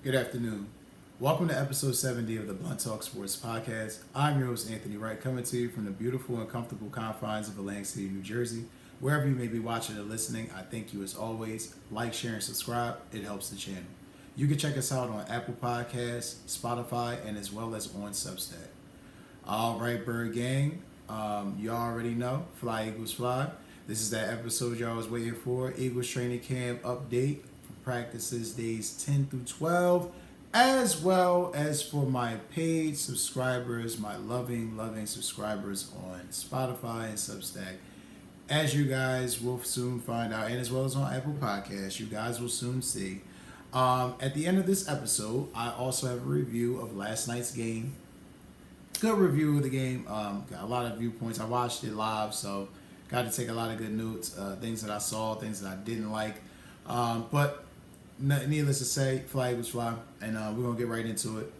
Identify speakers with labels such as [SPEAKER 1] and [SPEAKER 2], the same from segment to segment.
[SPEAKER 1] Good afternoon. Welcome to episode 70 of the Blunt Talk Sports Podcast. I'm your host, Anthony Wright, coming to you from the beautiful and comfortable confines of Atlantic City, New Jersey. Wherever you may be watching or listening, I thank you as always. Like, share, and subscribe. It helps the channel. You can check us out on Apple Podcasts, Spotify, and as well as on Substack. All right, Bird Gang. You already know, Fly Eagles Fly. This is that episode y'all was waiting for. Eagles training camp update for practices days 10 through 12, as well as for my paid subscribers, my loving subscribers on Spotify and Substack. As you guys will soon find out, and as well as on Apple Podcasts, you guys will soon see. At the end of this episode, I also have a review of last night's game. Good review of the game. Got a lot of viewpoints. I watched it live, so got to take a lot of good notes, things that I saw, things that I didn't like. But needless to say, Fly Eagles Fly, and we're going to get right into it.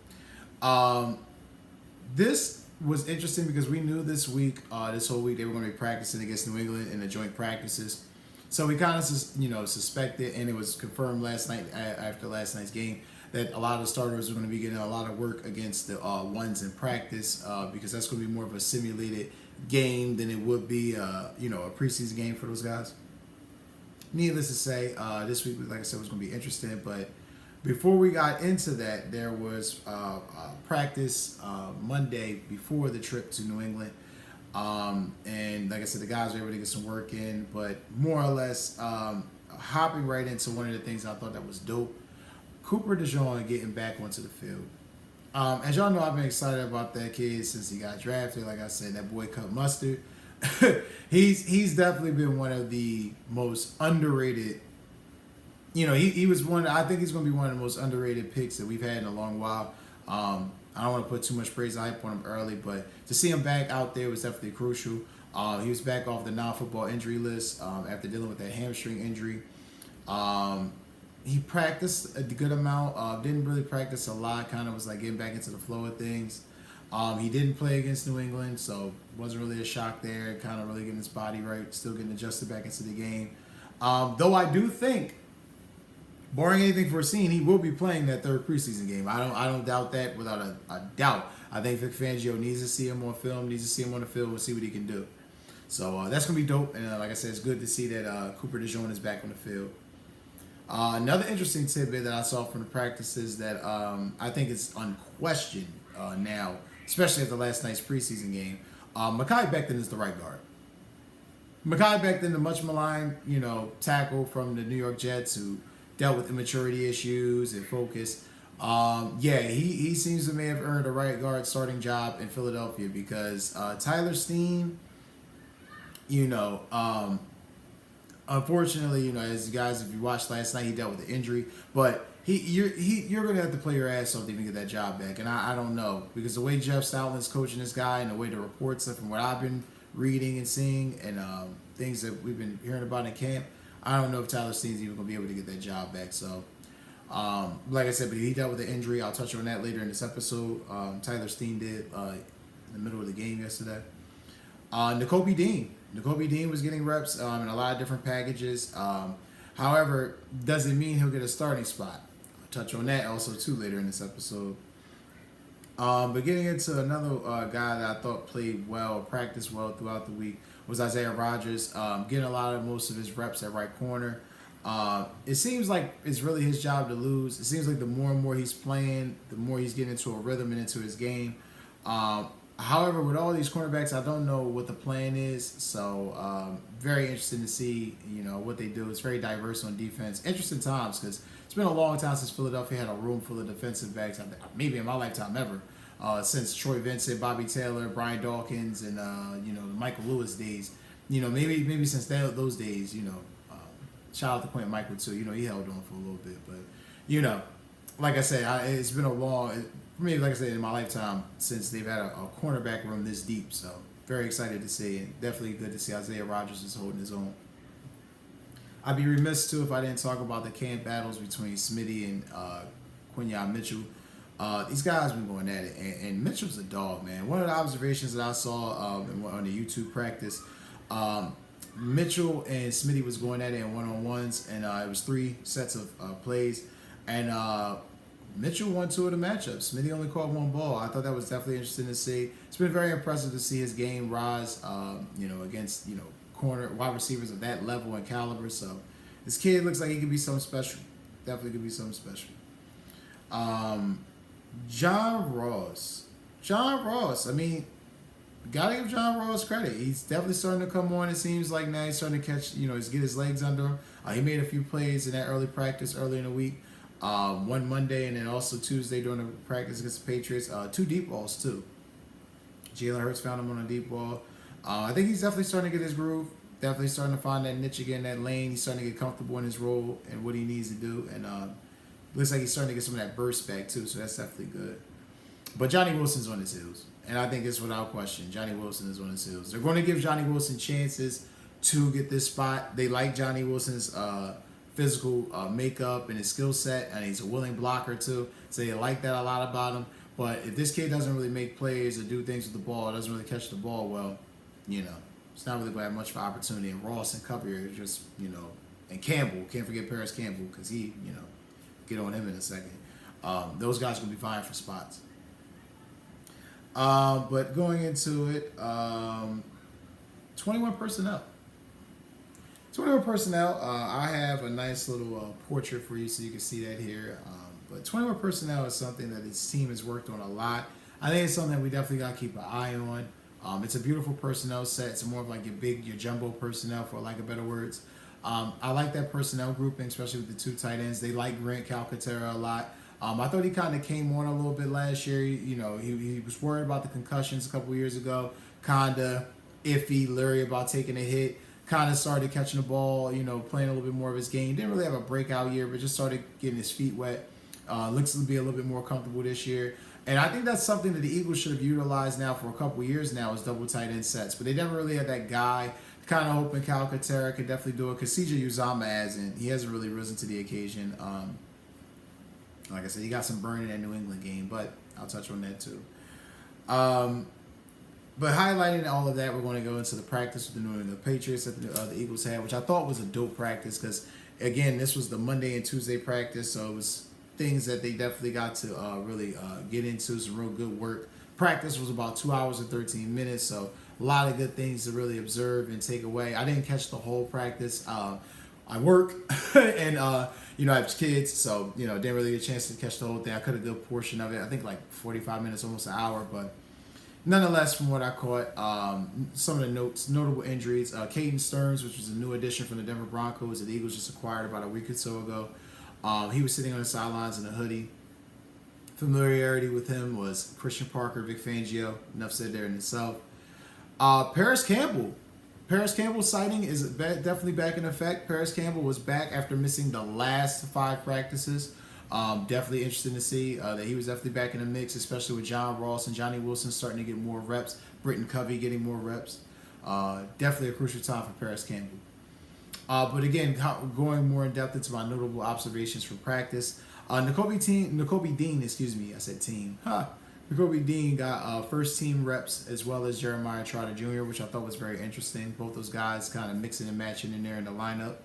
[SPEAKER 1] This was interesting because we knew this whole week, they were going to be practicing against New England in the joint practices. So we kind of, suspected, and it was confirmed last night after last night's game, that a lot of the starters are going to be getting a lot of work against the ones in practice because that's going to be more of a simulated game than it would be, a preseason game for those guys. Needless to say, this week, like I said, was going to be interesting. But before we got into that, there was practice Monday before the trip to New England. And like I said, the guys were able to get some work in. But more or less, hopping right into one of the things I thought that was dope, Cooper DeJean getting back onto the field. As y'all know, I've been excited about that kid since he got drafted. Like I said, that boy cut mustard. he's definitely been one of the most underrated. He was one. I think he's going to be one of the most underrated picks that we've had in a long while. I don't want to put too much praise and hype on him early, but to see him back out there was definitely crucial. He was back off the non-football injury list after dealing with that hamstring injury. He practiced a good amount. Didn't really practice a lot. Kind of was like getting back into the flow of things. He didn't play against New England, so wasn't really a shock there. Kind of really getting his body right. Still getting adjusted back into the game. Though I do think, barring anything foreseen, he will be playing that third preseason game. I don't doubt that without a doubt. I think Vic Fangio needs to see him on film. Needs to see him on the field and see what he can do. So that's gonna be dope. And like I said, it's good to see that Cooper DeJean is back on the field. Another interesting tidbit that I saw from the practices that I think is unquestioned now, especially after last night's preseason game, Mekhi Becton is the right guard. Mekhi Becton, the much maligned, tackle from the New York Jets who dealt with immaturity issues and focus. He seems to may have earned a right guard starting job in Philadelphia because Tyler Steen, unfortunately, as you guys, if you watched last night, he dealt with the injury. But you're going to have to play your ass off to even get that job back. And I don't know. Because the way Jeff Stoutland's coaching this guy and the way the reports are from what I've been reading and seeing and things that we've been hearing about in camp, I don't know if Tyler Steen's even going to be able to get that job back. So, like I said, but he dealt with the injury. I'll touch on that later in this episode. Tyler Steen did in the middle of the game yesterday. Nakobe Dean was getting reps in a lot of different packages. However, doesn't mean he'll get a starting spot. I'll touch on that also too later in this episode. But getting into another guy that I thought played well, practiced well throughout the week was Isaiah Rodgers. Getting most of his reps at right corner. It seems like it's really his job to lose. It seems like the more and more he's playing, the more he's getting into a rhythm and into his game. However, with all these cornerbacks, I don't know what the plan is. So, very interesting to see, what they do. It's very diverse on defense. Interesting times because it's been a long time since Philadelphia had a room full of defensive backs. Maybe in my lifetime ever. Since Troy Vincent, Bobby Taylor, Brian Dawkins, and the Michael Lewis days. Maybe since those days. Shout out to Quentin Michael too. He held on for a little bit, but like I said, it's been a long. For me, like I said, in my lifetime, since they've had a cornerback room this deep. So, very excited to see it. Definitely good to see Isaiah Rodgers is holding his own. I'd be remiss, too, if I didn't talk about the camp battles between Smitty and Quinyon Mitchell. These guys been going at it, and Mitchell's a dog, man. One of the observations that I saw on the YouTube practice, Mitchell and Smitty was going at it in one-on-ones, and it was 3 sets of plays. And Mitchell won 2 of the matchups. Smitty only caught 1 ball. I thought that was definitely interesting to see. It's been very impressive to see his game rise, against, corner wide receivers of that level and caliber. So this kid looks like he could be something special. Definitely could be something special. John Ross. I mean, gotta give John Ross credit. He's definitely starting to come on. It seems like now he's starting to catch, he's get his legs under him. He made a few plays in that early practice early in the week. One Monday and then also Tuesday during the practice against the Patriots. 2 deep balls too. Jalen Hurts found him on a deep ball. I think he's definitely starting to get his groove. Definitely starting to find that niche again, that lane. He's starting to get comfortable in his role and what he needs to do. And looks like he's starting to get some of that burst back too. So that's definitely good. But Johnny Wilson's on his heels. And I think it's without question. Johnny Wilson is on his heels. They're going to give Johnny Wilson chances to get this spot. They like Johnny Wilson's physical makeup and his skill set, and he's a willing blocker too. So they like that a lot about him. But if this kid doesn't really make plays or do things with the ball, doesn't really catch the ball well, it's not really going to have much of opportunity. And Ross and Cup here just, and Campbell, can't forget Paris Campbell because he, get on him in a second. Those guys are going to be vying for spots. But going into it, 21 personnel. 21 personnel, I have a nice little portrait for you so you can see that here. But 21 personnel is something that this team has worked on a lot. I think it's something that we definitely got to keep an eye on. It's a beautiful personnel set. It's more of like your jumbo personnel, for lack of better words. I like that personnel grouping, especially with the 2 tight ends. They like Grant Calcaterra a lot. I thought he kind of came on a little bit last year. He was worried about the concussions a couple years ago. Kind of iffy, leery about taking a hit. Kind of started catching the ball, playing a little bit more of his game. Didn't really have a breakout year, but just started getting his feet wet. Looks to be a little bit more comfortable this year. And I think that's something that the Eagles should have utilized now for a couple of years now, is double tight end sets. But they never really had that guy. Kind of hoping Calcaterra could definitely do it, because CJ Uzomah hasn't. He hasn't really risen to the occasion. Like I said, he got some burn in that New England game, but I'll touch on that too. But highlighting all of that, we're going to go into the practice with the New England Patriots that the Eagles had, which I thought was a dope practice because, again, this was the Monday and Tuesday practice, so it was things that they definitely got to really get into, some real good work. Practice was about 2 hours and 13 minutes, so a lot of good things to really observe and take away. I didn't catch the whole practice. I work and, I have kids, so, didn't really get a chance to catch the whole thing. I caught a good portion of it. I think like 45 minutes, almost an hour, but nonetheless, from what I caught, some of the notes, notable injuries. Caden Stearns, which was a new addition from the Denver Broncos that the Eagles just acquired about a week or so ago. He was sitting on the sidelines in a hoodie. Familiarity with him was Christian Parker, Vic Fangio. Enough said there in itself. Paris Campbell's sighting is definitely back in effect. Paris Campbell was back after missing the last 5 practices. Definitely interesting to see that he was definitely back in the mix, especially with John Ross and Johnny Wilson starting to get more reps. Britton Covey getting more reps. Definitely a crucial time for Paris Campbell. But again, going more in depth into my notable observations from practice. Nakobe Dean, I said team. Nakobe Dean got first team reps as well as Jeremiah Trotter Jr., which I thought was very interesting. Both those guys kind of mixing and matching in there in the lineup.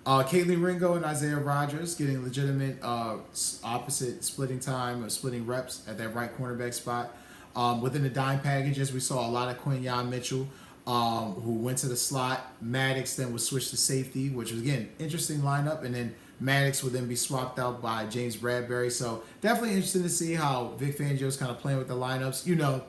[SPEAKER 1] Caitlin Ringo and Isaiah Rodgers getting legitimate opposite splitting time or splitting reps at that right cornerback spot. Within the dime packages, we saw a lot of Quinyon Mitchell, who went to the slot. Maddox then was switched to safety, which was, again, interesting lineup. And then Maddox would then be swapped out by James Bradbury. So definitely interesting to see how Vic Fangio's kind of playing with the lineups.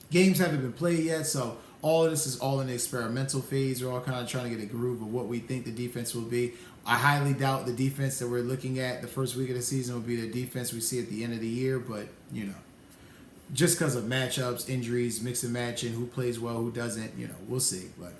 [SPEAKER 1] Games haven't been played yet, so all of this is all in the experimental phase. We're all kind of trying to get a groove of what we think the defense will be. I highly doubt the defense that we're looking at the first week of the season will be the defense we see at the end of the year, but, just because of matchups, injuries, mix and matching, who plays well, who doesn't, we'll see. But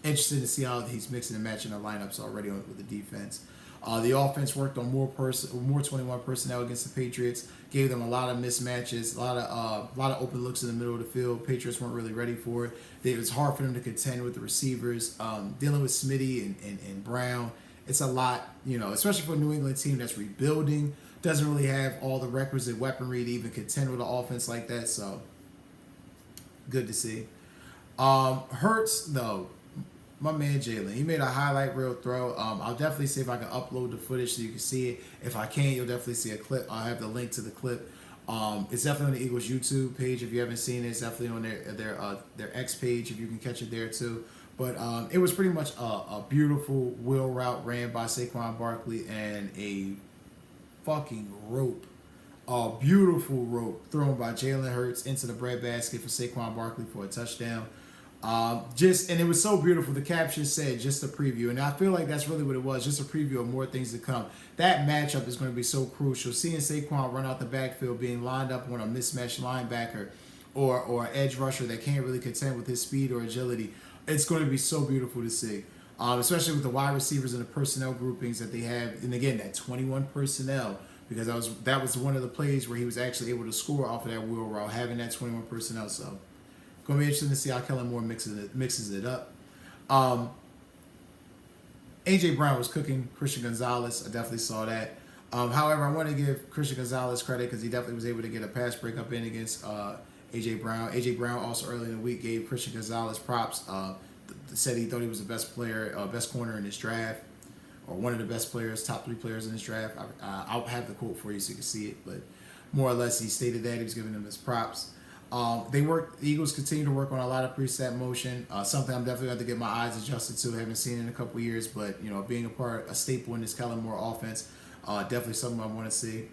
[SPEAKER 1] interesting to see how he's mixing and matching the lineups already with the defense. The offense worked on more 21 personnel against the Patriots, gave them a lot of mismatches, a lot of open looks in the middle of the field. Patriots weren't really ready for it. It was hard for them to contend with the receivers. Dealing with Smitty and Brown, it's a lot, especially for a New England team that's rebuilding, doesn't really have all the requisite weaponry to even contend with an offense like that. So good to see. Hurts, though. My man Jalen, he made a highlight reel throw. I'll definitely see if I can upload the footage so you can see it. If I can't, you'll definitely see a clip. I'll have the link to the clip. It's definitely on the Eagles YouTube page if you haven't seen it. It's definitely on their X page if you can catch it there too. But it was pretty much a beautiful wheel route ran by Saquon Barkley and a fucking rope. A beautiful rope thrown by Jalen Hurts into the breadbasket for Saquon Barkley for a touchdown. And it was so beautiful. The caption said just a preview, and I feel like that's really what it was, just a preview of more things to come. That matchup is going to be so crucial. Seeing Saquon run out the backfield, being lined up on a mismatched linebacker or edge rusher that can't really contend with his speed or agility, it's going to be so beautiful to see. Especially with the wide receivers and the personnel groupings that they have, and again that 21 personnel. Because that was one of the plays where he was actually able to score off of that wheel route, having that 21 personnel. So, going to be interesting to see how Kellen Moore mixes it up. AJ Brown was cooking Christian Gonzalez. I definitely saw that. However, I want to give Christian Gonzalez credit because he definitely was able to get a pass breakup in against AJ Brown. AJ Brown also early in the week gave Christian Gonzalez props. Said he thought he was the best player, best corner in this draft, or one of the best players, top 3 players in this draft. I'll have the quote for you so you can see it, but more or less he stated that he was giving them his props. The Eagles continue to work on a lot of preset motion, something I'm definitely going to get my eyes adjusted to. Haven't seen in a couple years, but being a staple in this Kellen Moore offense, definitely something I want to see.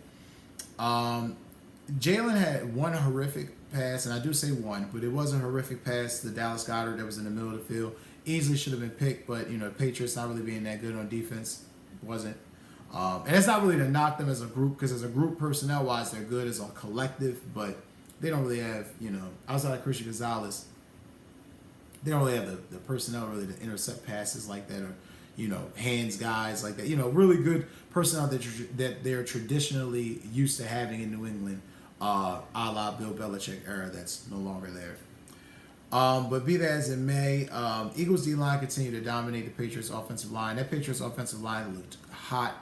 [SPEAKER 1] Jalen had one horrific pass, and I do say one, but it was a horrific pass to Dallas Goedert that was in the middle of the field. Easily should have been picked, but the Patriots not really being that good on defense wasn't. And it's not really to knock them as a group, because as a group personnel wise they're good as a collective, but they don't really have outside of Christian Gonzalez, they don't really have the personnel really to intercept passes like that, or hands guys like that. Really good personnel that they're traditionally used to having in New England, a la Bill Belichick era that's no longer there. But be that as it may, Eagles D-line continued to dominate the Patriots offensive line. That Patriots offensive line looked hot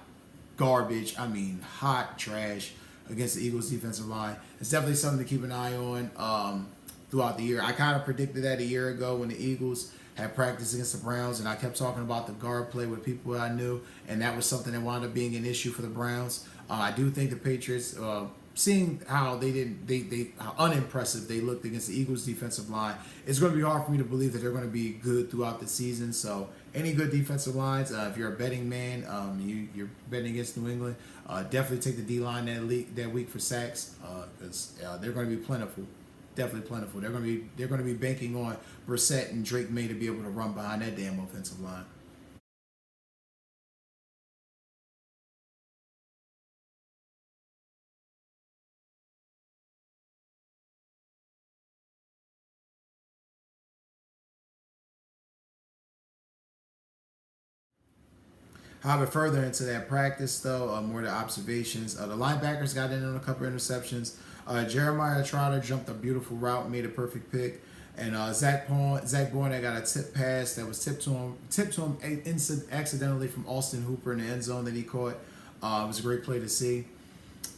[SPEAKER 1] garbage. I mean, hot trash against the Eagles defensive line. It's definitely something to keep an eye on throughout the year. I kind of predicted that a year ago when the Eagles had practice against the Browns, and I kept talking about the guard play with people I knew, and that was something that wound up being an issue for the Browns. I do think the Patriots, seeing how how unimpressive they looked against the Eagles defensive line, it's going to be hard for me to believe that they're going to be good throughout the season. So any good defensive lines, if you're a betting man, you're betting against New England, definitely take the D-line that week for sacks, because they're going to be plentiful. Definitely plentiful. They're going to be banking on Brissett and Drake May to be able to run behind that damn offensive line. However, further into that practice, though, more the observations. The linebackers got in on a couple of interceptions. Jeremiah Trotter jumped a beautiful route, made a perfect pick. And Zach Bourne that got a tip pass that was tipped to him accidentally from Austin Hooper in the end zone that he caught. It was a great play to see.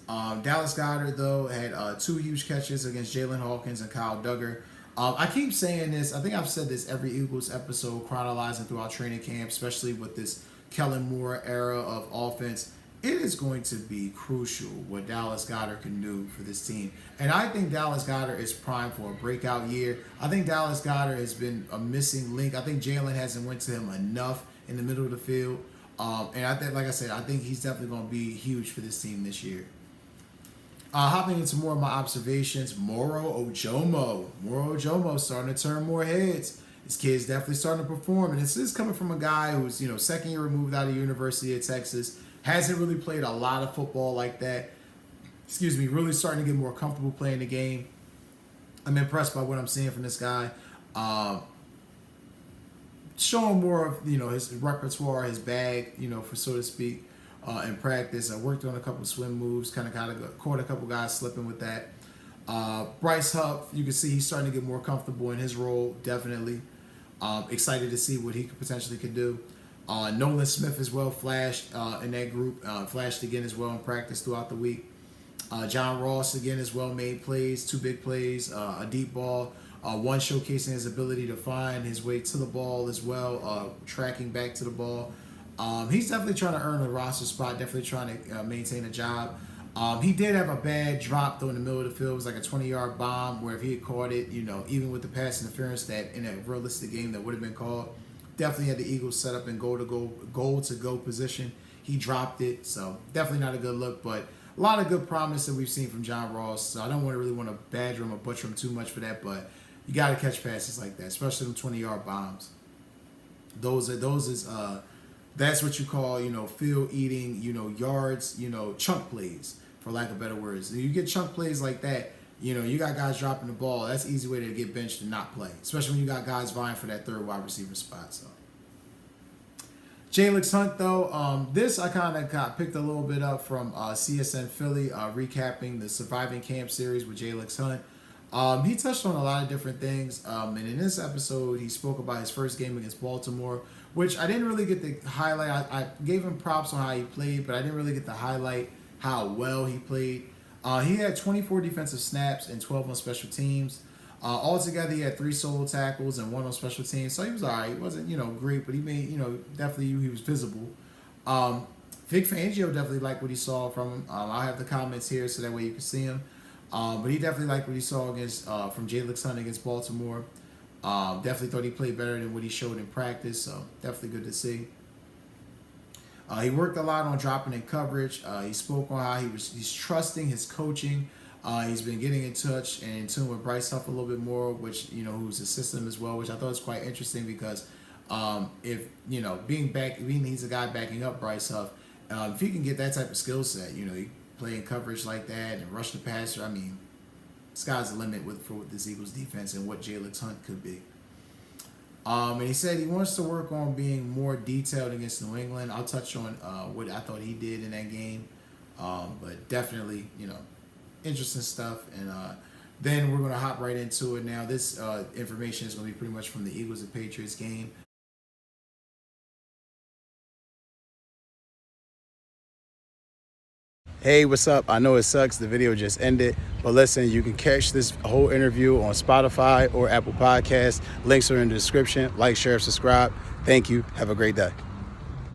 [SPEAKER 1] Dallas Goedert, though, had 2 huge catches against Jalen Hawkins and Kyle Duggar. I keep saying this. I think I've said this every Eagles episode, chronologizing throughout training camp, especially with this Kellen Moore era of offense. It is going to be crucial what Dallas Goedert can do for this team. And I think Dallas Goedert is primed for a breakout year. I think Dallas Goedert has been a missing link. I think Jalen hasn't went to him enough in the middle of the field. And I think, like I said, I think he's definitely going to be huge for this team this year. Hopping into more of my observations, Moro Ojomo starting to turn more heads. This kid's definitely starting to perform, and this is coming from a guy who's second year removed out of University of Texas, hasn't really played a lot of football like that. Really starting to get more comfortable playing the game. I'm impressed by what I'm seeing from this guy. Showing more of his repertoire, his bag, for so to speak, in practice. I worked on a couple swim moves, kind of caught a couple guys slipping with that. Bryce Huff, you can see he's starting to get more comfortable in his role, definitely. Excited to see what he potentially could do. Nolan Smith as well flashed in that group, flashed again as well in practice throughout the week. John Ross again as well made plays, 2 big plays, a deep ball One showcasing his ability to find his way to the ball as well, tracking back to the ball. He's definitely trying to earn a roster spot, definitely trying to maintain a job. He did have a bad drop though in the middle of the field. It was like a 20-yard bomb where if he had caught it, even with the pass interference that in a realistic game that would have been called, definitely had the Eagles set up in goal to go position. He dropped it, so definitely not a good look, but a lot of good promise that we've seen from John Ross. So I don't really want to badger him or butcher him too much for that, but you got to catch passes like that, especially them 20-yard bombs. That's what you call, field eating, yards, chunk plays, for lack of better words. You get chunk plays like that, you got guys dropping the ball. That's an easy way to get benched and not play, especially when you got guys vying for that third wide receiver spot. So, Jalen Hunt, though, this I kind of got picked a little bit up from CSN Philly, recapping the Surviving Camp series with Jalen Hunt. He touched on a lot of different things, and in this episode, he spoke about his first game against Baltimore, which I didn't really get to highlight. I gave him props on how he played, but I didn't really get to highlight how well he played. He had 24 defensive snaps and 12 on special teams. Altogether, he had 3 solo tackles and 1 on special teams, so he was all right. He wasn't, great, but he made, definitely he was visible. Vic Fangio definitely liked what he saw from him. I'll have the comments here so that way you can see him. But he definitely liked what he saw against from Jalen Hunt against Baltimore. Definitely thought he played better than what he showed in practice, so definitely good to see. He worked a lot on dropping in coverage. He spoke on how he's trusting his coaching. He's been getting in touch and in tune with Bryce Huff a little bit more, which who's assisting him as well, which I thought was quite interesting because if being he's a guy backing up Bryce Huff, if he can get that type of skill set, he play in coverage like that and rush the passer. I mean, sky's the limit for this Eagles defense and what Jalen Hunt could be. And he said he wants to work on being more detailed against New England. I'll touch on what I thought he did in that game. But definitely, interesting stuff. And then we're going to hop right into it now. This information is going to be pretty much from the Eagles and Patriots game. Hey, what's up? I know it sucks. The video just ended. But listen, you can catch this whole interview on Spotify or Apple Podcasts. Links are in the description. Like, share, subscribe. Thank you. Have a great day.